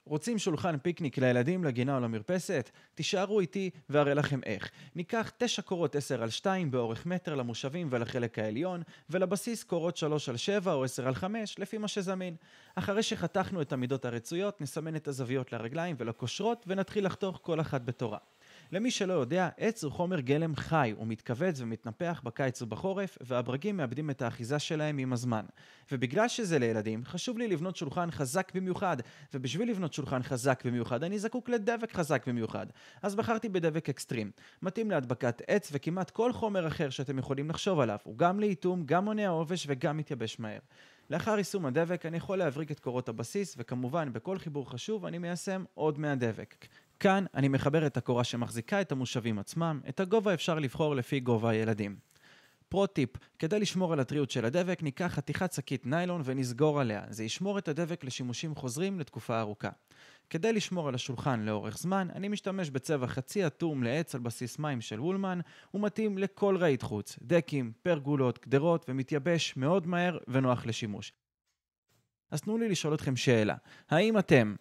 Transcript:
רוצים שולחן פיקניק לילדים לגינה או למרפסת? תישארו איתי והראה לכם איך. ניקח 9 קורות 10 על 2 באורך מטר למושבים ולחלק העליון, ולבסיס קורות 3 על 7 או 10 על 5 לפי מה שזמין. אחרי שחתכנו את המידות הרצויות, נסמן את הזוויות לרגליים ולקושרות ונתחיל לחתוך כל אחת בתורה. למי שלא יודע, עץ הוא חומר גלם חי, הוא מתכווץ ומתנפח בקיץ ובחורף, והברגים מאבדים את האחיזה שלהם עם הזמן. ובגלל שזה לילדים, חשוב לי לבנות שולחן חזק במיוחד, ובשביל לבנות שולחן חזק במיוחד, אני זקוק לדבק חזק במיוחד. אז בחרתי בדבק אקסטרים. מתאים להדבקת עץ וכמעט כל חומר אחר שאתם יכולים לחשוב עליו. הוא גם לאיתום, גם מונע עובש וגם מתייבש מהר. לאחר יישום הדבק אני יכול להבריג את קורות הבסיס, וכמובן בכל חיבור חשוב אני מיישם עוד מהדבק. כאן אני מחבר את הקורה שמחזיקה את המושבים עצמם, את הגובה אפשר לבחור לפי גובה הילדים. פרו-טיפ, כדי לשמור על הטריות של הדבק ניקח חתיכת שקית ניילון ונסגור עליה, זה ישמור את הדבק לשימושים חוזרים לתקופה ארוכה. כדי לשמור על השולחן לאורך זמן, אני משתמש בצבע חצי אטום לעץ על בסיס מים של וולמן, הוא מתאים לכל רהיט חוץ, דקים, פרגולות, גדרות ומתייבש מאוד מהר ונוח לשימוש. אז תנו לי לשאול אתכם שאלה, האם אתם